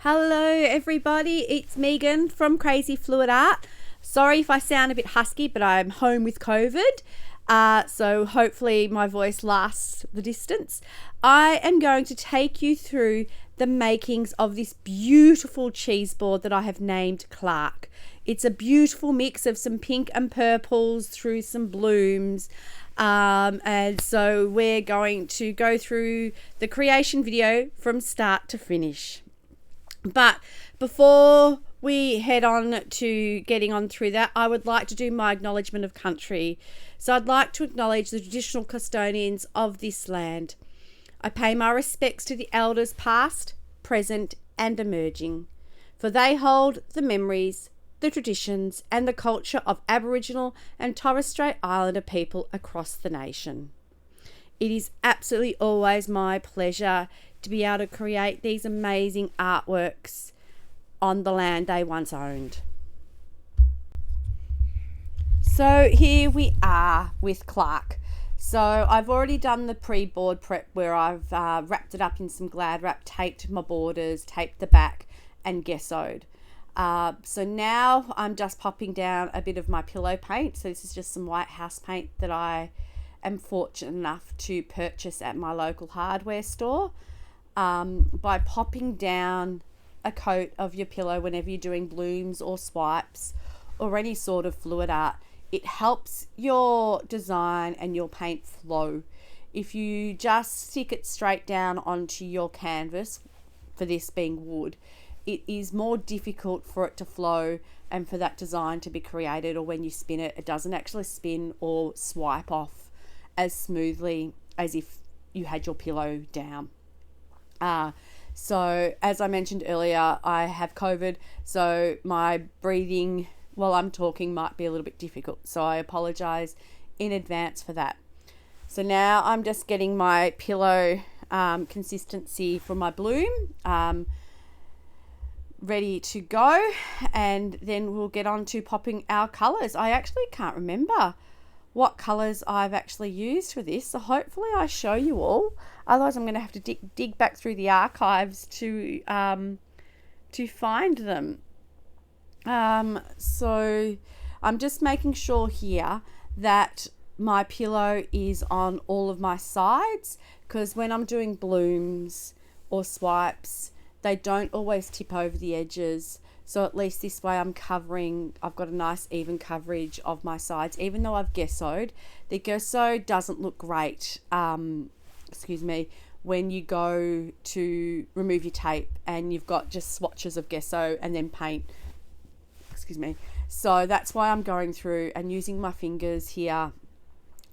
Hello everybody, it's Megan from Crazy Fluid Art. Sorry if I sound a bit husky, but I'm home with COVID, so hopefully my voice lasts the distance. I am going to take you through the makings of this beautiful cheese board that I have named Clarke. It's a beautiful mix of some pink and purples through some blooms. And so we're going to go through the creation video from start to finish. But before we head on to getting on through that, I would like to do my acknowledgement of country. So I'd like to acknowledge the traditional custodians of this land. I pay my respects to the elders past, present and emerging, for they hold the memories, the traditions and the culture of Aboriginal and Torres Strait Islander people across the nation. It is absolutely always my pleasure to be able to create these amazing artworks on the land they once owned. So here we are with Clarke. So I've already done the pre-board prep where I've wrapped it up in some Glad wrap, taped my borders, taped the back and gessoed. So now I'm just popping down a bit of my pillow paint. So this is just some white house paint that I am fortunate enough to purchase at my local hardware store. By popping down a coat of your pillow whenever you're doing blooms or swipes or any sort of fluid art, it helps your design and your paint flow. If you just stick it straight down onto your canvas, for this being wood, it is more difficult for it to flow and for that design to be created, or when you spin it, it doesn't actually spin or swipe off as smoothly as if you had your pillow down. So as I mentioned earlier, I have COVID, so my breathing while I'm talking might be a little bit difficult, so I apologize in advance for that. So now I'm just getting my pillow consistency for my bloom ready to go, and then we'll get on to popping our colors. I actually can't remember what colors I've actually used for this, so hopefully I show you all. Otherwise I'm going to have to dig back through the archives to find them. So I'm just making sure here that my pillow is on all of my sides, because when I'm doing blooms or swipes, they don't always tip over the edges. So at least this way I've got a nice even coverage of my sides. Even though I've gessoed, the gesso doesn't look great, when you go to remove your tape and you've got just swatches of gesso and then paint. So that's why I'm going through and using my fingers here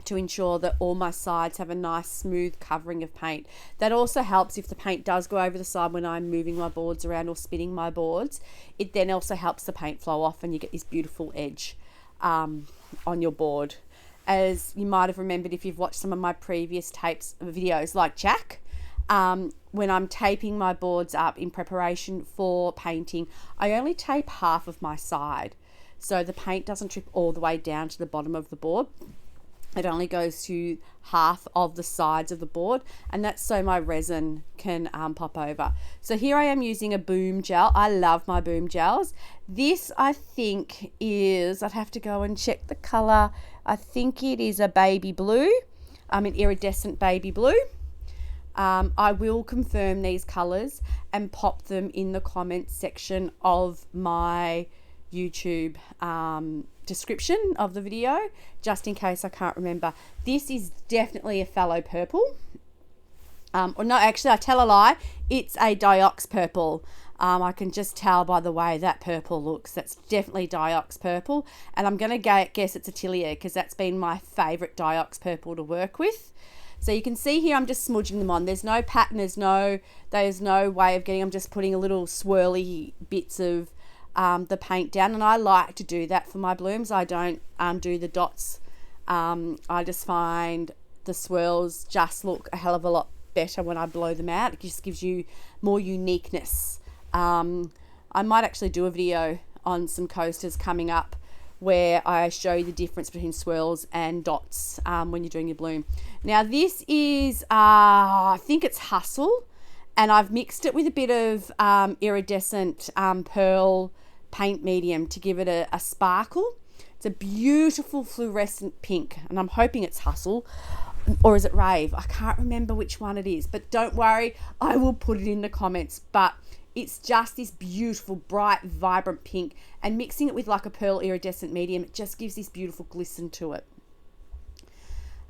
to ensure that all my sides have a nice smooth covering of paint. That also helps if the paint does go over the side when I'm moving my boards around or spinning my boards. It then also helps the paint flow off and you get this beautiful edge on your board. As you might have remembered if you've watched some of my previous videos like Jack, when I'm taping my boards up in preparation for painting, I only tape half of my side so the paint doesn't trip all the way down to the bottom of the board. It only goes to half of the sides of the board, and that's so my resin can pop over. So here I am using a boom gel. I love my boom gels. This I think is, I'd have to go and check the color. I think it is a baby blue, an iridescent baby blue. I will confirm these colors and pop them in the comments section of my YouTube description of the video, just in case I can't remember. This is definitely a phthalo purple, or no, actually I tell a lie, it's a Diox purple. I can just tell by the way that purple looks. That's definitely Diox purple, and I'm gonna guess it's Atiler because that's been my favorite Diox purple to work with. So you can see here I'm just smudging them on. There's no pattern, there's no way of getting, I'm just putting a little swirly bits of the paint down, and I like to do that for my blooms. I don't do the dots. I just find the swirls just look a hell of a lot better when I blow them out. It just gives you more uniqueness. I might actually do a video on some coasters coming up where I show you the difference between swirls and dots when you're doing your bloom. Now this is I think it's Hustle, And I've mixed it with a bit of iridescent pearl paint medium to give it a sparkle. It's a beautiful fluorescent pink, and I'm hoping it's Hustle, or is it Rave? I can't remember which one it is, but don't worry, I will put it in the comments. But it's just this beautiful, bright, vibrant pink, and mixing it with like a pearl iridescent medium, it just gives this beautiful glisten to it.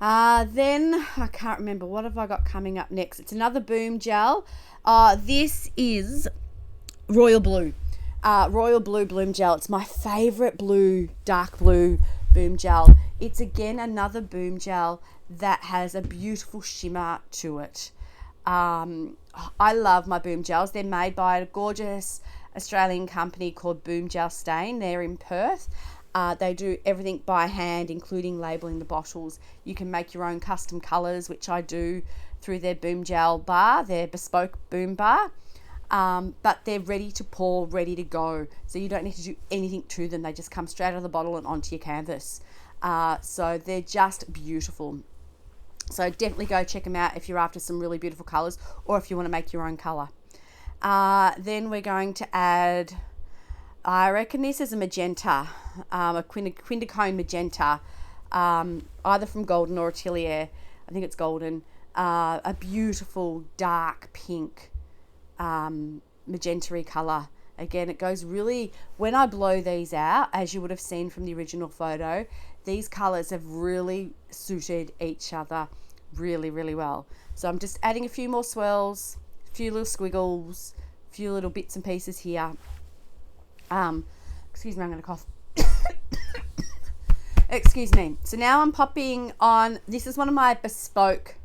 Then I can't remember, what have I got coming up next? It's another Boom Gel. This is Royal Blue. Royal Blue Bloom Gel. It's my favorite blue, dark blue Boom Gel. It's again another Boom Gel that has a beautiful shimmer to it. I love my Boom Gels. They're made by a gorgeous Australian company called Boom Gel Stain. They're in Perth. They do everything by hand, including labeling the bottles. You can make your own custom colors, which I do through their Boom Gel bar, their bespoke boom bar. But they're ready to pour, ready to go. So you don't need to do anything to them. They just come straight out of the bottle and onto your canvas. So they're just beautiful. So definitely go check them out if you're after some really beautiful colors, or if you want to make your own color. Then we're going to add, I reckon this is a magenta, a Quindacone magenta, either from Golden or Atiler. I think it's Golden. A beautiful dark pink, magenta-y color. Again, it goes really, when I blow these out, as you would have seen from the original photo, these colors have really suited each other really, really well. So I'm just adding a few more swirls, a few little squiggles, a few little bits and pieces here. Excuse me, I'm going to cough. Excuse me. So now I'm popping on, this is one of my bespoke,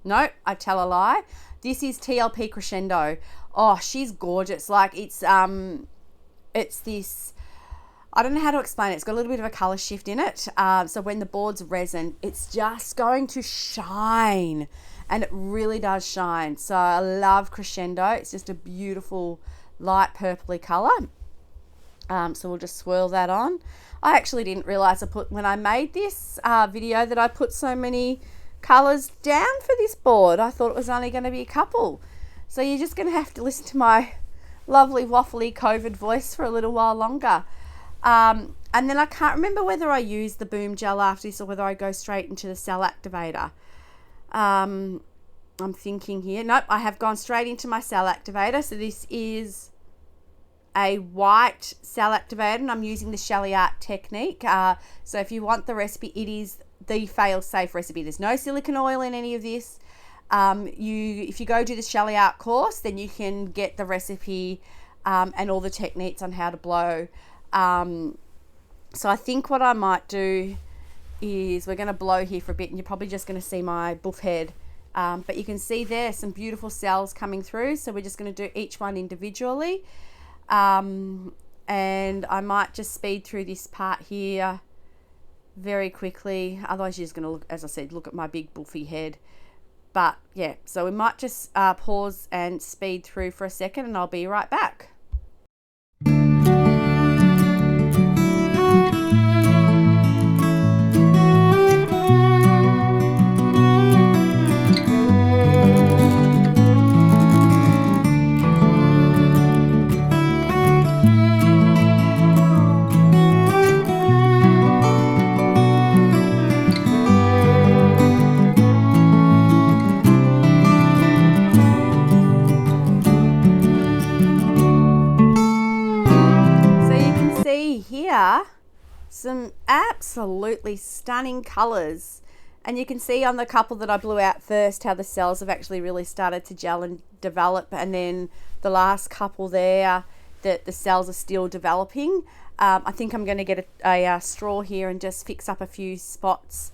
no, I tell a lie. This is TLP Creschendo. Oh, she's gorgeous. Like it's this, I don't know how to explain it. It's got a little bit of a color shift in it. So when the board's resin, it's just going to shine, and it really does shine. So I love Creschendo. It's just a beautiful light purpley color. So we'll just swirl that on. I actually didn't realize when I made this video that I put so many colors down for this board. I thought it was only going to be a couple. So you're just going to have to listen to my lovely waffly COVID voice for a little while longer. And then I can't remember whether I use the Boom Gel after this or whether I go straight into the cell activator. I'm thinking here. Nope, I have gone straight into my cell activator. So this is a white cell activator, and I'm using the SheleeArt technique. So if you want the recipe, it is the fail-safe recipe. There's no silicone oil in any of this. If you go do the SheleeArt course, then you can get the recipe and all the techniques on how to blow. So I think what I might do is we're going to blow here for a bit, and you're probably just going to see my buff head. But you can see there some beautiful cells coming through. So we're just going to do each one individually. And I might just speed through this part here very quickly. Otherwise you're just going to look, as I said, look at my big buffy head. But yeah, so we might just pause and speed through for a second, and I'll be right back. Here some absolutely stunning colors, and you can see on the couple that I blew out first how the cells have actually really started to gel and develop, and then the last couple there that the cells are still developing. I think I'm going to get a straw here and just fix up a few spots,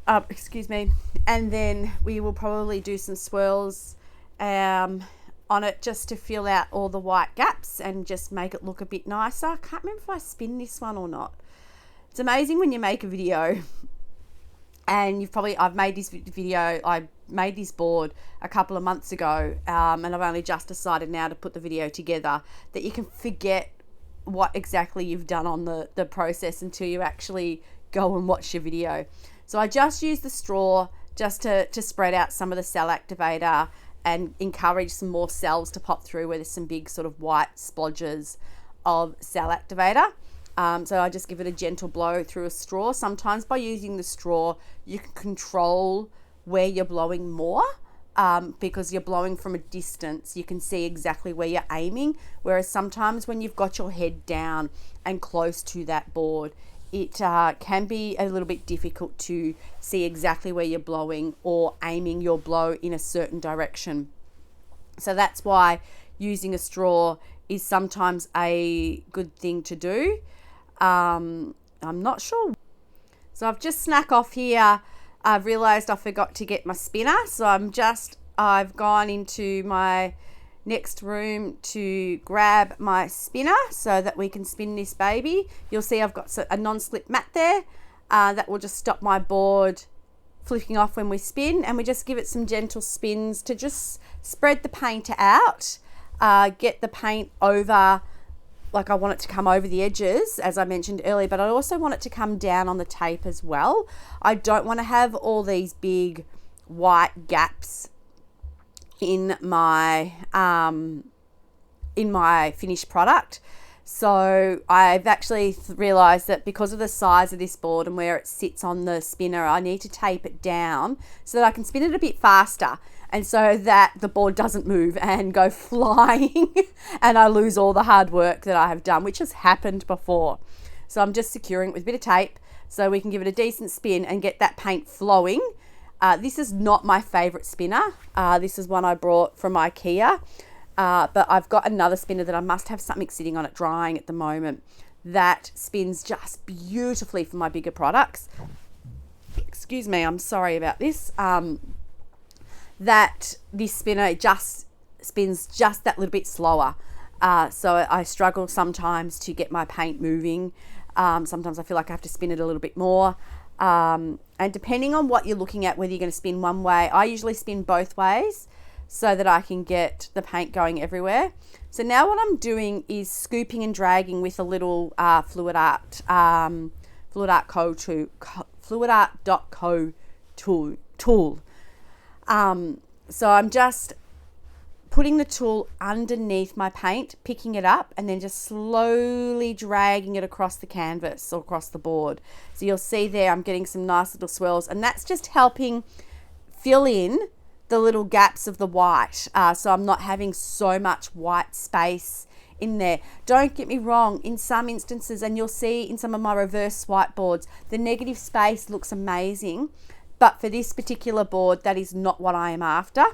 excuse me, and then we will probably do some swirls on it just to fill out all the white gaps and just make it look a bit nicer. I can't remember if I spin this one or not. It's amazing when you make a video, and I've made this video, I made this board a couple of months ago, and I've only just decided now to put the video together, that you can forget what exactly you've done on the process until you actually go and watch your video. So I just used the straw just to spread out some of the cell activator and encourage some more cells to pop through where there's some big sort of white splodges of cell activator. So I just give it a gentle blow through a straw. Sometimes by using the straw, you can control where you're blowing more, because you're blowing from a distance. You can see exactly where you're aiming. Whereas sometimes when you've got your head down and close to that board, it can be a little bit difficult to see exactly where you're blowing or aiming your blow in a certain direction. So that's why using a straw is sometimes a good thing to do. I'm not sure. So I've just snuck off here. I've realized I forgot to get my spinner. So I've gone into my next room to grab my spinner so that we can spin this baby. You'll see I've got a non-slip mat there that will just stop my board flipping off when we spin, and we just give it some gentle spins to just spread the paint out, get the paint over, like I want it to come over the edges, as I mentioned earlier, but I also want it to come down on the tape as well. I don't want to have all these big white gaps in my finished product. So I've actually realized that because of the size of this board and where it sits on the spinner, I need to tape it down so that I can spin it a bit faster, and so that the board doesn't move and go flying and I lose all the hard work that I have done, which has happened before. So I'm just securing it with a bit of tape so we can give it a decent spin and get that paint flowing. This is not my favorite spinner. This is one I brought from IKEA, but I've got another spinner that I must have something sitting on it drying at the moment that spins just beautifully for my bigger products. Excuse me, I'm sorry about this. That this spinner just spins just that little bit slower. So I struggle sometimes to get my paint moving. Sometimes I feel like I have to spin it a little bit more. And depending on what you're looking at, whether you're going to spin one way, I usually spin both ways so that I can get the paint going everywhere. So now what I'm doing is scooping and dragging with a little FluidArt tool. So I'm just putting the tool underneath my paint, picking it up, and then just slowly dragging it across the canvas or across the board. So you'll see there I'm getting some nice little swirls, and that's just helping fill in the little gaps of the white. So I'm not having so much white space in there. Don't get me wrong, in some instances, and you'll see in some of my reverse whiteboards, the negative space looks amazing. But for this particular board, that is not what I am after.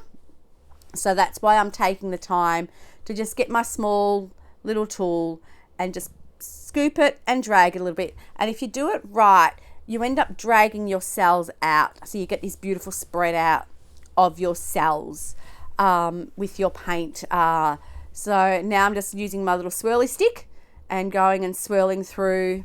So that's why I'm taking the time to just get my small little tool and just scoop it and drag it a little bit. And if you do it right, you end up dragging your cells out. So you get this beautiful spread out of your cells with your paint. So now I'm just using my little swirly stick and going and swirling through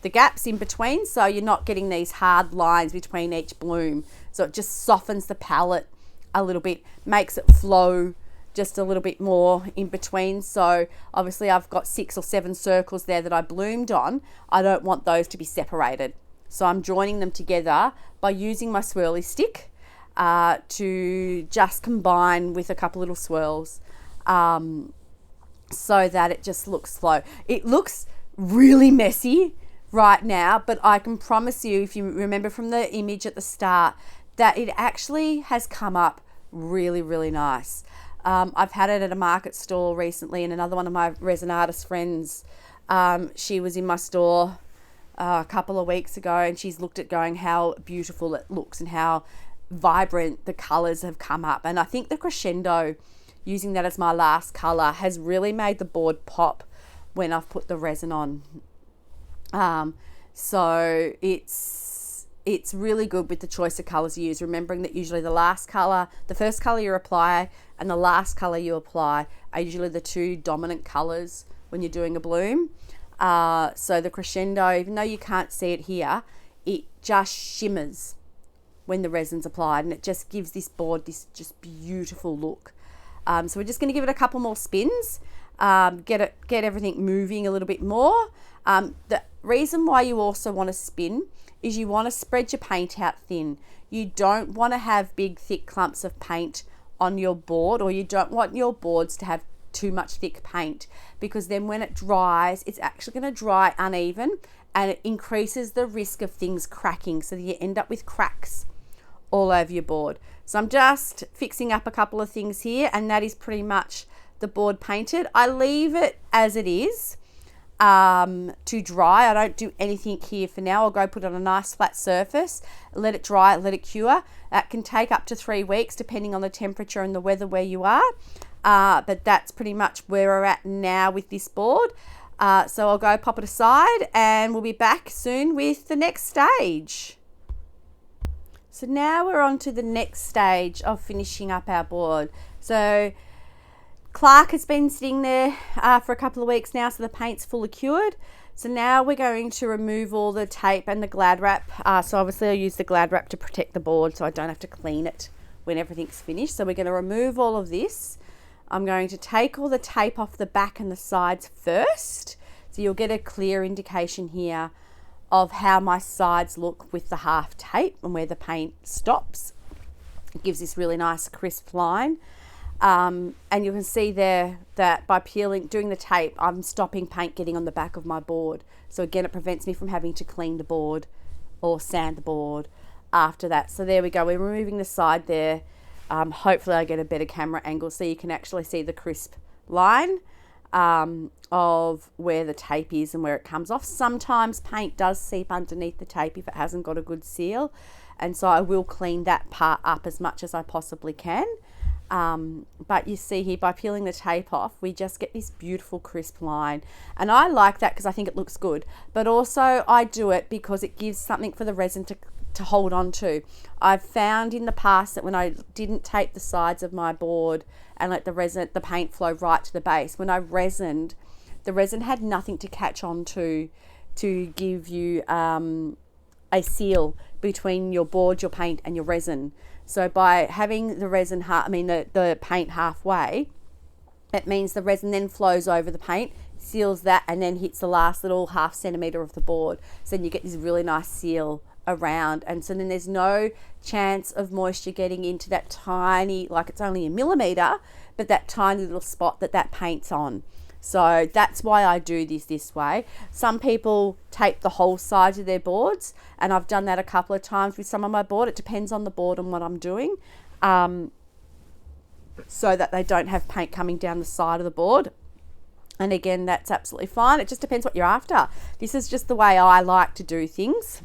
the gaps in between, so you're not getting these hard lines between each bloom. So it just softens the palette a little bit, makes it flow just a little bit more in between. So obviously I've got 6 or 7 circles there that I bloomed on. I don't want those to be separated. So I'm joining them together by using my swirly stick to just combine with a couple little swirls so that it just looks flow. It looks really messy right now, but I can promise you, if you remember from the image at the start, that it actually has come up really, really nice. I've had it at a market stall recently, and another one of my resin artist friends, she was in my store a couple of weeks ago, and she's looked at going how beautiful it looks and how vibrant the colors have come up. And I think the Creschendo, using that as my last color, has really made the board pop when I've put the resin on. So it's really good with the choice of colors you use, remembering that usually the first color you apply and the last color you apply are usually the 2 dominant colors when you're doing a bloom. So the Creschendo, even though you can't see it here, it just shimmers when the resin's applied, and it just gives this board this just beautiful look. So we're just going to give it a couple more spins, get everything moving a little bit more. The reason why you also want to spin is you want to spread your paint out thin. You don't want to have big thick clumps of paint on your board, or you don't want your boards to have too much thick paint, because then when it dries, it's actually going to dry uneven and it increases the risk of things cracking, so that you end up with cracks all over your board. So I'm just fixing up a couple of things here, and that is pretty much the board painted. I leave it as it is to dry. I don't do anything here for now. I'll go put it on a nice flat surface, let it dry, let it cure. That can take up to 3 weeks depending on the temperature and the weather where you are, but that's pretty much where we're at now with this board. So I'll go pop it aside and we'll be back soon with the next stage. So now we're on to the next stage of finishing up our board. So Clarke has been sitting there for a couple of weeks now, so the paint's fully cured. So now we're going to remove all the tape and the Glad wrap. So obviously I'll use the Glad wrap to protect the board so I don't have to clean it when everything's finished. So we're going to remove all of this. I'm going to take all the tape off the back and the sides first. So you'll get a clear indication here of how my sides look with the half tape and where the paint stops. It gives this really nice crisp line. And you can see there that by doing the tape, I'm stopping paint getting on the back of my board. So again, it prevents me from having to clean the board or sand the board after that. So there we go. We're removing the side there. Hopefully I get a better camera angle so you can actually see the crisp line of where the tape is and where it comes off. Sometimes paint does seep underneath the tape if it hasn't got a good seal, and so I will clean that part up as much as I possibly can. But you see here, by peeling the tape off, we just get this beautiful crisp line, and I like that because I think it looks good, but also I do it because it gives something for the resin to hold on to. I've found in the past that when I didn't tape the sides of my board and let the paint flow right to the base, when I resined, the resin had nothing to catch on to give you a seal between your board, your paint and your resin. So by having the resin, the paint halfway, it means the resin then flows over the paint, seals that, and then hits the last little ½ centimetre of the board. So then you get this really nice seal around, and so then there's no chance of moisture getting into that tiny, like it's only a millimetre, but that tiny little spot that paint's on. So that's why I do this way. Some people tape the whole sides of their boards, and I've done that a couple of times with some of my board. It depends on the board and what I'm doing, so that they don't have paint coming down the side of the board. And again, that's absolutely fine. It just depends what you're after. This is just the way I like to do things.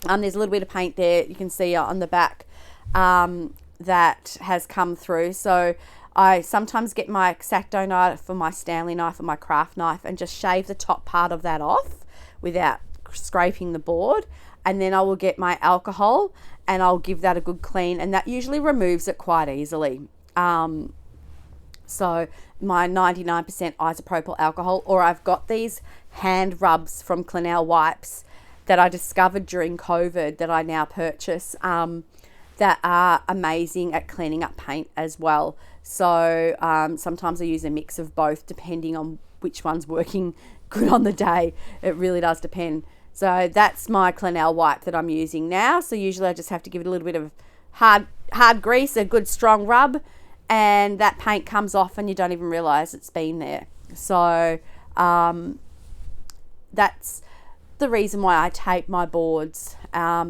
There's a little bit of paint there you can see on the back that has come through. So I sometimes get my X-Acto knife or my Stanley knife or my craft knife and just shave the top part of that off without scraping the board. And then I will get my alcohol and I'll give that a good clean, and that usually removes it quite easily. So my 99% isopropyl alcohol, or I've got these hand rubs from Clinell Wipes that I discovered during COVID that I now purchase, that are amazing at cleaning up paint as well. So sometimes I use a mix of both depending on which one's working good on the day. It really does depend. So that's my Clinell wipe that I'm using now. So usually I just have to give it a little bit of hard grease, a good strong rub, and that paint comes off and you don't even realize it's been there. So that's the reason why I tape my boards,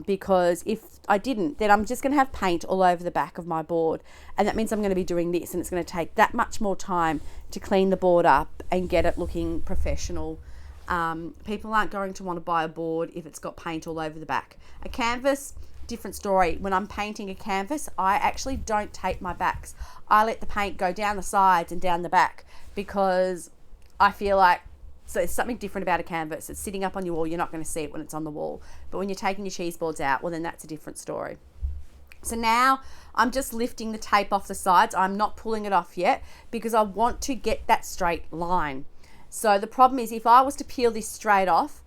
because if I didn't, then I'm just going to have paint all over the back of my board, and that means I'm going to be doing this, and it's going to take that much more time to clean the board up and get it looking professional. People aren't going to want to buy a board if it's got paint all over the back. A canvas, different story. When I'm painting a canvas, I actually don't tape my backs. I let the paint go down the sides and down the back, because I feel like, so it's something different about a canvas. It's sitting up on your wall. You're not going to see it when it's on the wall. But when you're taking your cheese boards out, well, then that's a different story. So now I'm just lifting the tape off the sides. I'm not pulling it off yet because I want to get that straight line. So the problem is, if I was to peel this straight off,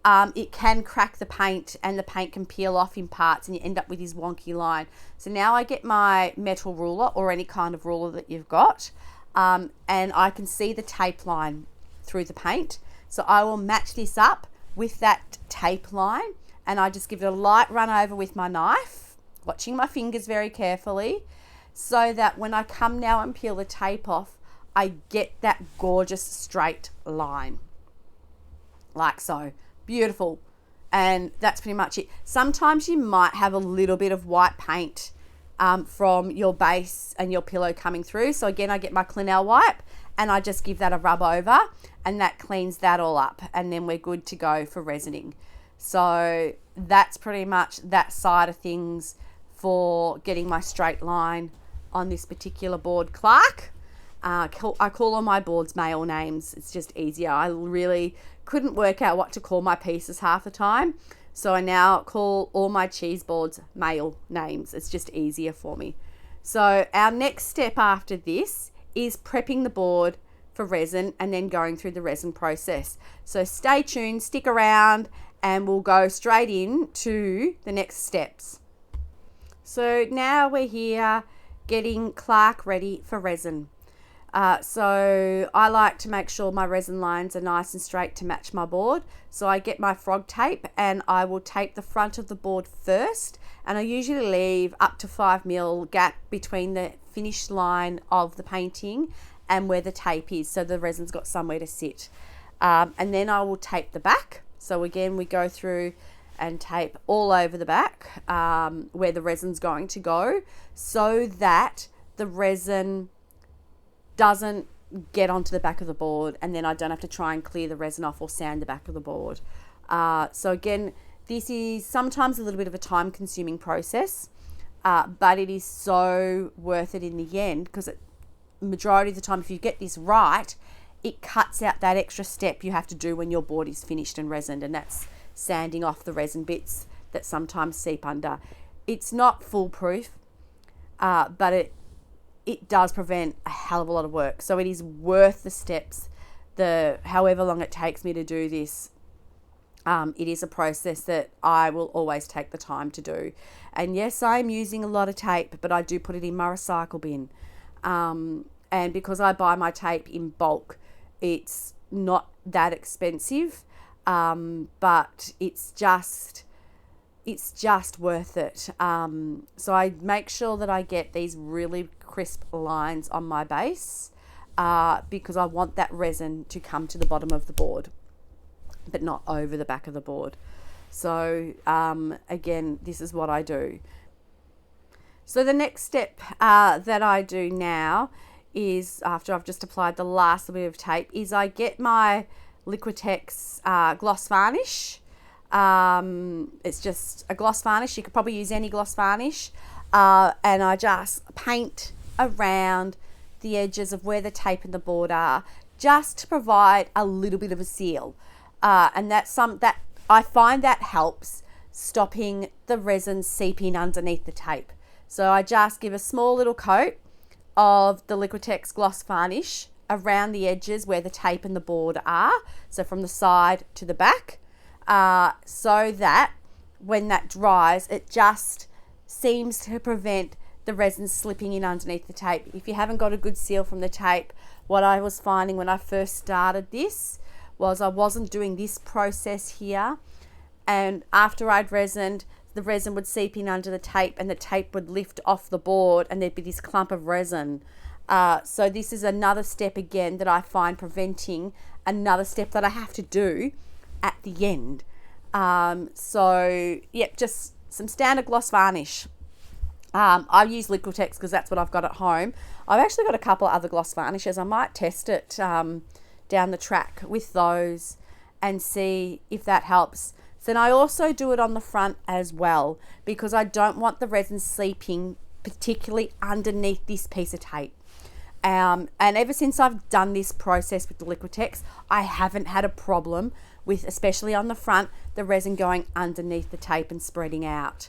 it can crack the paint and the paint can peel off in parts and you end up with this wonky line. So now I get my metal ruler or any kind of ruler that you've got, and I can see the tape line through the paint. So I will match this up with that tape line, and I just give it a light run over with my knife, watching my fingers very carefully so that when I come now and peel the tape off, I get that gorgeous straight line. Like so. Beautiful. And that's pretty much it. Sometimes you might have a little bit of white paint from your base and your pillow coming through. So again, I get my Clinell wipe and I just give that a rub over, and that cleans that all up, and then we're good to go for resining. So that's pretty much that side of things for getting my straight line on this particular board, Clarke. I call all my boards male names. It's just easier. I really couldn't work out what to call my pieces half the time. So I now call all my cheese boards male names. It's just easier for me. So our next step after this is prepping the board for resin and then going through the resin process. So stay tuned, stick around, and we'll go straight in to the next steps. So now we're here getting Clarke ready for resin. So I like to make sure my resin lines are nice and straight to match my board. So I get my frog tape and I will tape the front of the board first, and I usually leave up to 5mm gap between the finished line of the painting and where the tape is, so the resin's got somewhere to sit. And then I will tape the back. So again, we go through and tape all over the back where the resin's going to go, so that the resin doesn't get onto the back of the board, and then I don't have to try and clear the resin off or sand the back of the board. So again, this is sometimes a little bit of a time consuming process, but it is so worth it in the end, because majority of the time, if you get this right, it cuts out that extra step you have to do when your board is finished and resined, and that's sanding off the resin bits that sometimes seep under. It's not foolproof, but it does prevent a hell of a lot of work. So it is worth the steps, however long it takes me to do this. It is a process that I will always take the time to do. And yes, I'm using a lot of tape, but I do put it in my recycle bin. And because I buy my tape in bulk, it's not that expensive, but it's just worth it. So I make sure that I get these really crisp lines on my base, because I want that resin to come to the bottom of the board, but not over the back of the board. So again, this is what I do. So the next step that I do now is, after I've just applied the last little bit of tape, is I get my Liquitex gloss varnish. It's just a gloss varnish. You could probably use any gloss varnish. And I just paint around the edges of where the tape and the board are, just to provide a little bit of a seal. And that I find that helps stopping the resin seeping underneath the tape. So I just give a small little coat of the Liquitex gloss varnish around the edges where the tape and the board are, so from the side to the back, so that when that dries, it just seems to prevent the resin slipping in underneath the tape. If you haven't got a good seal from the tape, what I was finding when I first started this was I wasn't doing this process here, and after I'd resined, the resin would seep in under the tape and the tape would lift off the board and there'd be this clump of resin. So this is another step again that I find preventing another step that I have to do at the end. So yep, just some standard gloss varnish. I use Liquitex because that's what I've got at home. I've actually got a couple of other gloss varnishes. I might test it down the track with those and see if that helps. So then I also do it on the front as well, because I don't want the resin seeping particularly underneath this piece of tape. And ever since I've done this process with the Liquitex, I haven't had a problem with, especially on the front, the resin going underneath the tape and spreading out.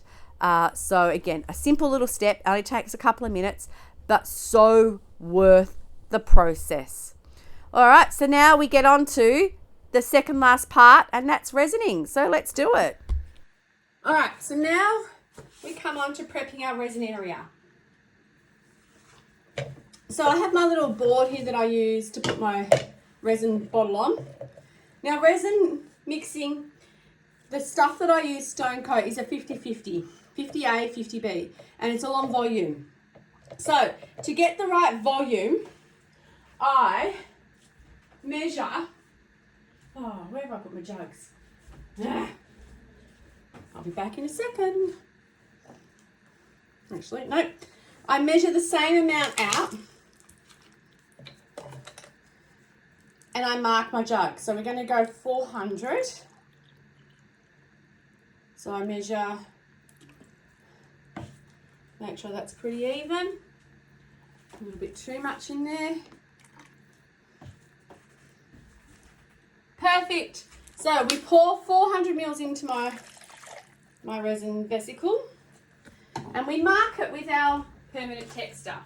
So again, a simple little step, only takes a couple of minutes, but so worth the process. All right, so now we get on to the second last part, and that's resining. So let's do it. All right, so now we come on to prepping our resin area. So I have my little board here that I use to put my resin bottle on. Now resin mixing, the stuff that I use Stone Coat is a 50-50, 50A, 50B, and it's all on volume. So to get the right volume, I measure, oh, where have I put my jugs? I'll be back in a second. Actually, no. I measure the same amount out and I mark my jug. So we're going to go 400. So I measure, make sure that's pretty even. A little bit too much in there. Perfect. So we pour 400 mils into my resin vesicle and we mark it with our permanent texture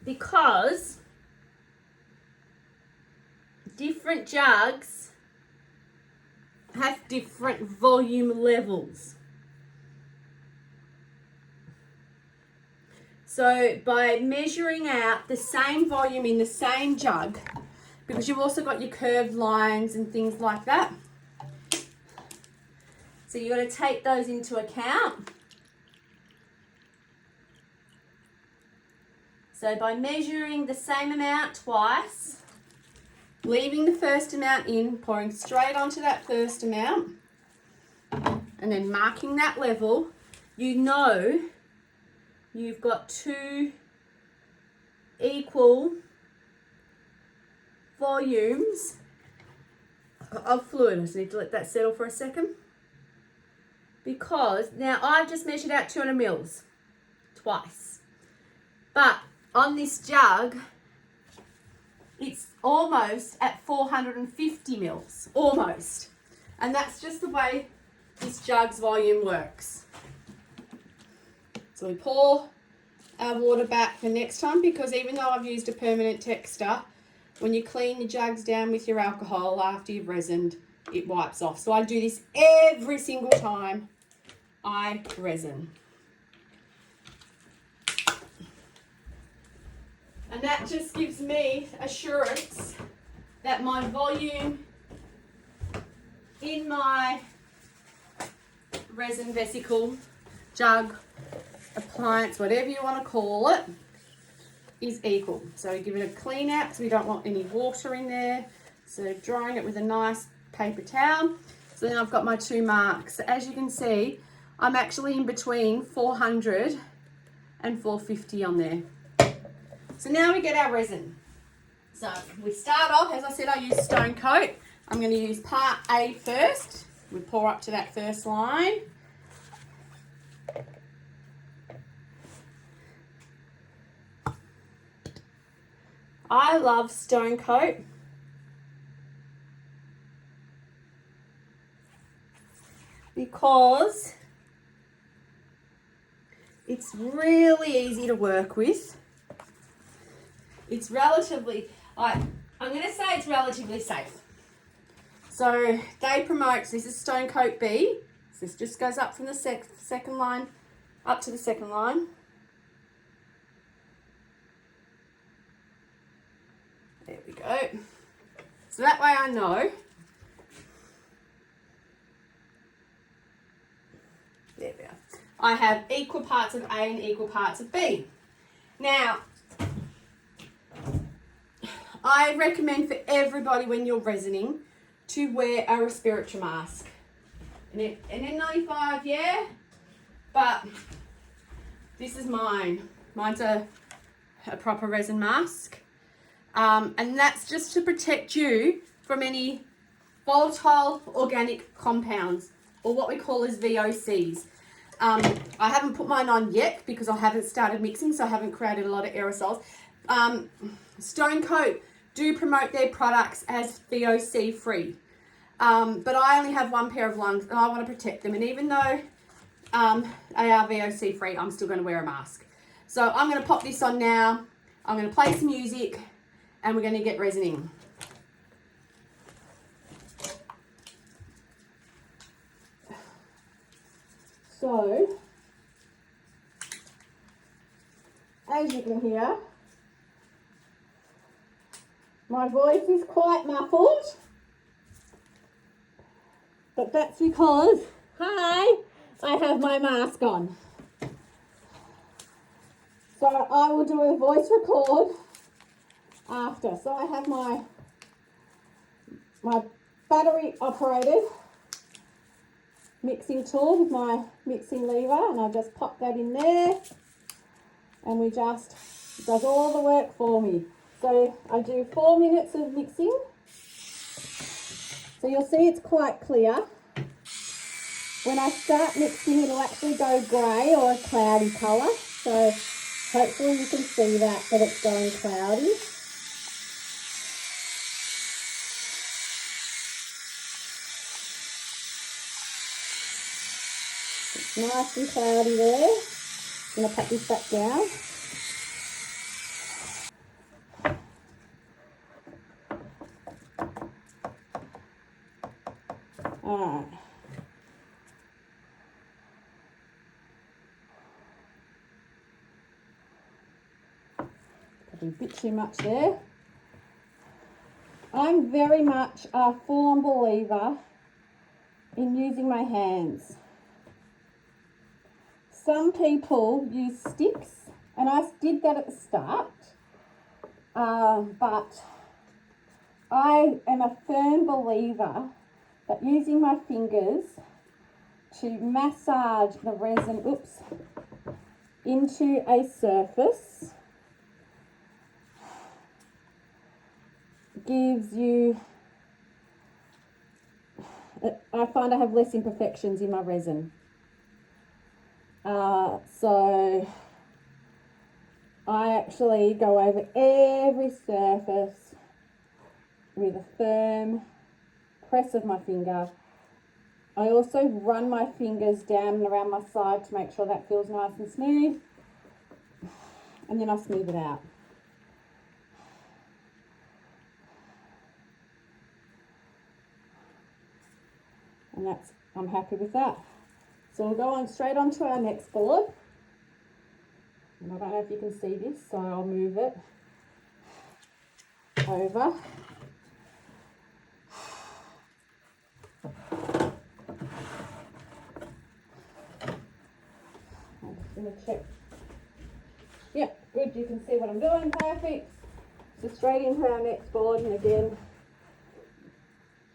because different jugs have different volume levels. So by measuring out the same volume in the same jug, because you've also got your curved lines and things like that, so you've got to take those into account. So by measuring the same amount twice, leaving the first amount in, pouring straight onto that first amount, and then marking that level, you know you've got two equal volumes of fluid. I just need to let that settle for a second. Because now I've just measured out 200 mils twice. But on this jug, it's almost at 450 mils, almost. And that's just the way this jug's volume works. So we pour our water back for next time, because even though I've used a permanent texture, when you clean your jugs down with your alcohol after you've resined, it wipes off. So I do this every single time I resin. And that just gives me assurance that my volume in my resin vesicle, jug, appliance, whatever you want to call it, is equal. So give it a clean out because we don't want any water in there. So drying it with a nice paper towel. So then I've got my two marks. So as you can see, I'm actually in between 400 and 450 on there. So now we get our resin. So we start off, as I said, I use stone coat. I'm going to use part A first. We pour up to that first line. I love stone coat because it's really easy to work with. It's relatively, I'm going to say it's relatively safe. So they promote, this is stone coat B. So this just goes up from the second line up to the second line. There we go. So that way I know. There we are. I have equal parts of A and equal parts of B. Now, I recommend for everybody when you're resining to wear a respiratory mask. An N95, yeah, but this is mine. Mine's a proper resin mask. And that's just to protect you from any volatile organic compounds, or what we call as VOCs. I haven't put mine on yet because I haven't started mixing, so I haven't created a lot of aerosols. Stone Coat do promote their products as VOC free, but I only have one pair of lungs and I want to protect them, and even though they are VOC free, I'm still going to wear a mask. So I'm going to pop this on now. I'm going to play some music and we're going to get resining. So, as you can hear, my voice is quite muffled, but that's because, hi, I have my mask on. So I will do a voice record after. So I have my battery operated mixing tool with my mixing lever, and I just pop that in there, and it does all the work for me. So I do 4 minutes of mixing. So you'll see it's quite clear. When I start mixing, it'll actually go grey or a cloudy colour. So hopefully you can see that it's going cloudy. It's nice and cloudy there. I'm going to put this back down. Alright. Probably a bit too much there. I'm very much a full-on believer in using my hands. Some people use sticks, and I did that at the start, but I am a firm believer that using my fingers to massage the resin, into a surface gives you, I find I have less imperfections in my resin. So I actually go over every surface with a firm press of my finger. I also run my fingers down and around my side to make sure that feels nice and smooth, and then I smooth it out. And I'm happy with that. So we'll go on straight on to our next board. And I don't know if you can see this, so I'll move it over. I'm just going to check. Yep, good, you can see what I'm doing, perfect. So straight into our next board, and again,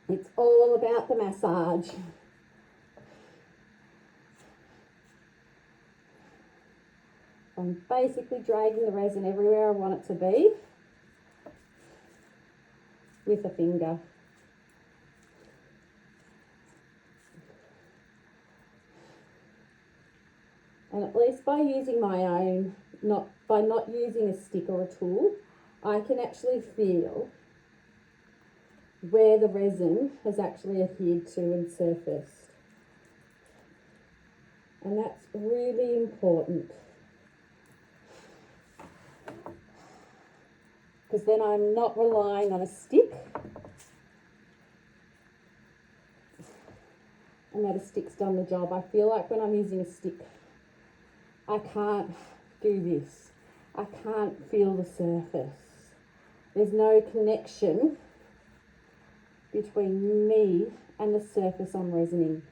it's all about the massage. I'm basically dragging the resin everywhere I want it to be with a finger. And at least by using my own, by not using a stick or a tool, I can actually feel where the resin has actually adhered to and surfaced. And that's really important, because then I'm not relying on a stick, and that a stick's done the job. I feel like when I'm using a stick, I can't do this. I can't feel the surface. There's no connection between me and the surface I'm resining.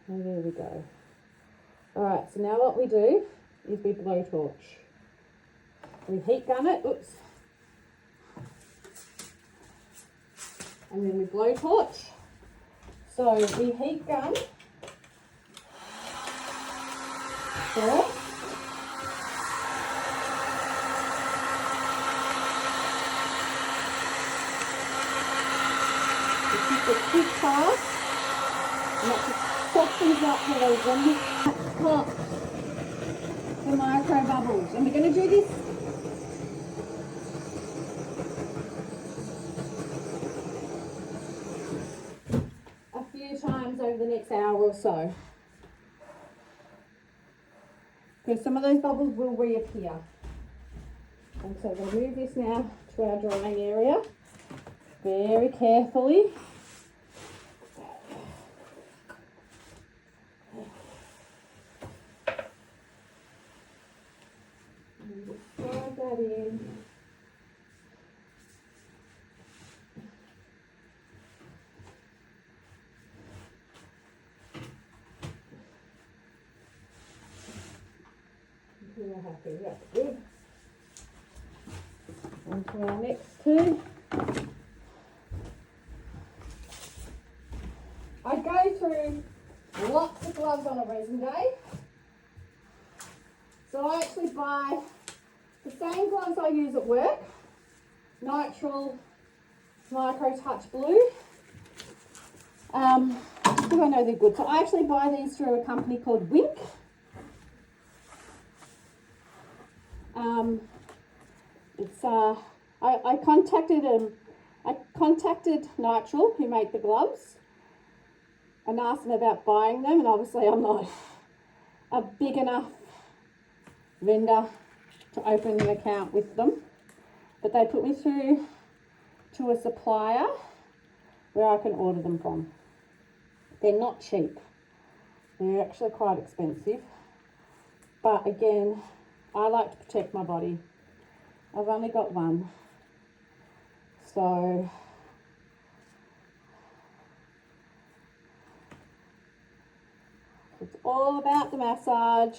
And there we go. All right, so now what we do is we blowtorch. We heat gun it, and then we blowtorch. So we heat gun first. We keep it quick fast, and that just softens up the resin. That's hot. The micro bubbles, and we're going to do this a few times over the next hour or so, because some of those bubbles will reappear. And so we'll move this now to our drying area very carefully. And just slide that in. Put we're happy, that's good. On to our next two. I go through lots of gloves on a resin day. So I actually buy the same gloves I use at work, nitrile micro touch blue. Just because I know they're good. So I actually buy these through a company called Wink. I contacted Nitrile, who make the gloves, and asked them about buying them, and obviously I'm not a big enough vendor to open an account with them, but they put me through to a supplier where I can order them from. They're not cheap, they're actually quite expensive, but again, I like to protect my body. I've only got one, so it's all about the massage.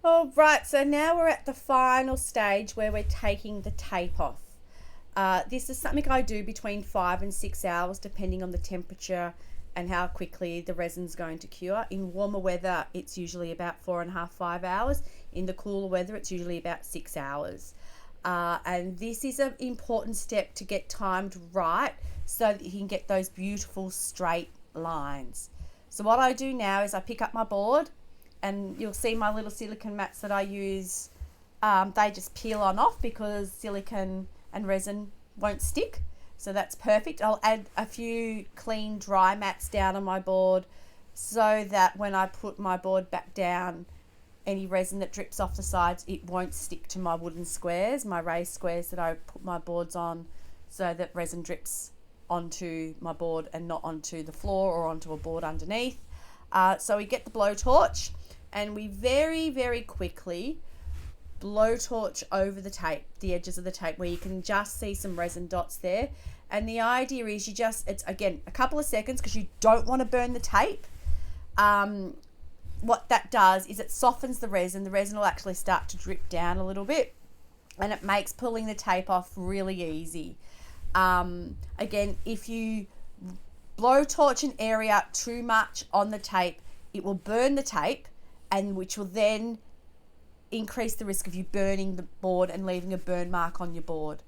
All right, so now we're at the final stage where we're taking the tape off. This is something I do between 5 and 6 hours, depending on the temperature and how quickly the resin's going to cure. In warmer weather, it's usually about 4.5, 5 hours. In the cooler weather, it's usually about 6 hours. And this is an important step to get timed right so that you can get those beautiful straight lines. So what I do now is I pick up my board, and you'll see my little silicone mats that I use, they just peel on off because silicone and resin won't stick. So that's perfect. I'll add a few clean dry mats down on my board so that when I put my board back down, any resin that drips off the sides, it won't stick to my wooden squares, my raised squares that I put my boards on, so that resin drips onto my board and not onto the floor or onto a board underneath. So we get the blowtorch, and we very, very quickly blowtorch over the tape, the edges of the tape, where you can just see some resin dots there. And the idea is it's again a couple of seconds, because you don't want to burn the tape. What that does is it softens the resin. The resin will actually start to drip down a little bit, and it makes pulling the tape off really easy. Again, if you blowtorch an area too much on the tape, it will burn the tape, and which will then increase the risk of you burning the board and leaving a burn mark on your board.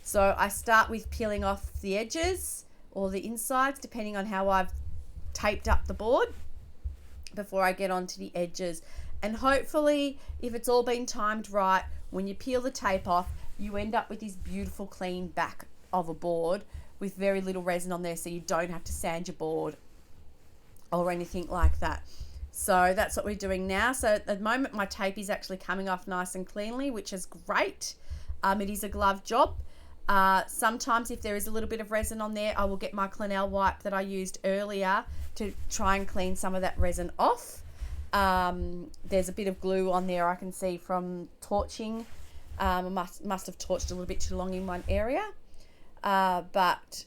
So I start with peeling off the edges or the insides, depending on how I've taped up the board, before I get onto the edges. And hopefully, if it's all been timed right, when you peel the tape off, you end up with this beautiful clean back of a board with very little resin on there, so you don't have to sand your board or anything like that. So that's what we're doing now. So at the moment, my tape is actually coming off nice and cleanly, which is great. It is a glove job. Sometimes if there is a little bit of resin on there, I will get my Clinell wipe that I used earlier to try and clean some of that resin off. There's a bit of glue on there I can see from torching. I must have torched a little bit too long in one area. But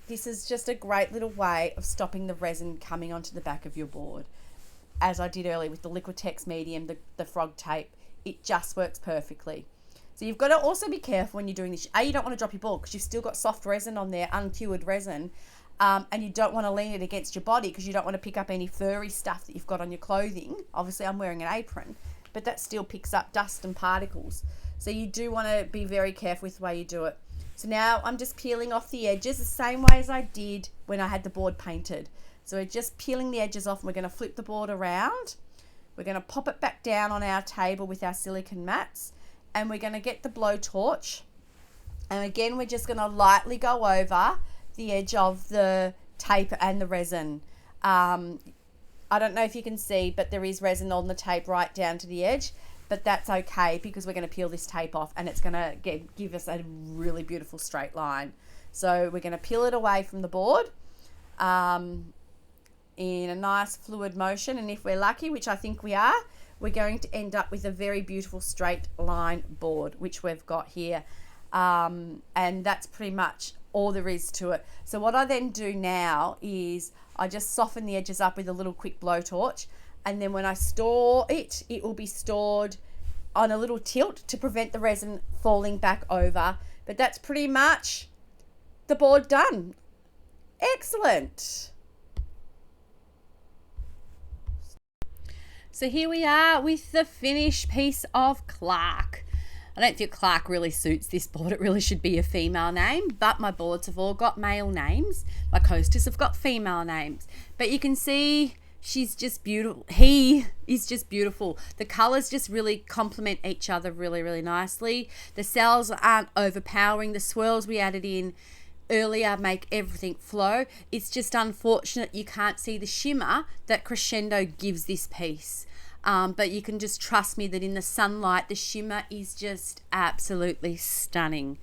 this is just a great little way of stopping the resin coming onto the back of your board. As I did earlier with the Liquitex medium, the frog tape, it just works perfectly. So you've got to also be careful when you're doing this. You don't want to drop your board because you've still got soft resin on there, uncured resin, and you don't want to lean it against your body because you don't want to pick up any furry stuff that you've got on your clothing. Obviously, I'm wearing an apron, but that still picks up dust and particles. So you do want to be very careful with the way you do it. So now I'm just peeling off the edges the same way as I did when I had the board painted. So we're just peeling the edges off, and we're going to flip the board around. We're going to pop it back down on our table with our silicone mats, and we're going to get the blowtorch. And again, we're just going to lightly go over the edge of the tape and the resin. I don't know if you can see, but there is resin on the tape right down to the edge, but that's okay because we're going to peel this tape off, and it's going to give us a really beautiful straight line. So we're going to peel it away from the board. in a nice fluid motion, and if we're lucky, which I think we are, we're going to end up with a very beautiful straight line board, which we've got here. And that's pretty much all there is to it. So what I then do now is I just soften the edges up with a little quick blowtorch, and then when I store it, it will be stored on a little tilt to prevent the resin falling back over. But that's pretty much the board done. Excellent. So here we are with the finished piece of Clarke. I don't think Clarke really suits this board. It really should be a female name, but my boards have all got male names. My coasters have got female names. But you can see she's just beautiful. He is just beautiful. The colors just really complement each other really, really nicely. The cells aren't overpowering. The swirls we added in earlier make everything flow. It's just unfortunate you can't see the shimmer that Creschendo gives this piece. But you can just trust me that in the sunlight, the shimmer is just absolutely stunning.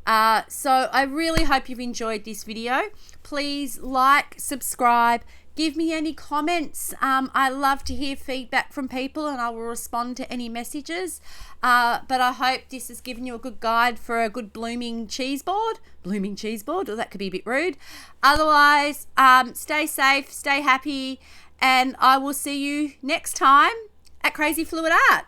So I really hope you've enjoyed this video. Please like, subscribe, give me any comments. I love to hear feedback from people, and I will respond to any messages. But I hope this has given you a good guide for a good blooming cheeseboard. Blooming cheeseboard, or that could be a bit rude. Otherwise, stay safe, stay happy, and I will see you next time at Crazy Fluid Art.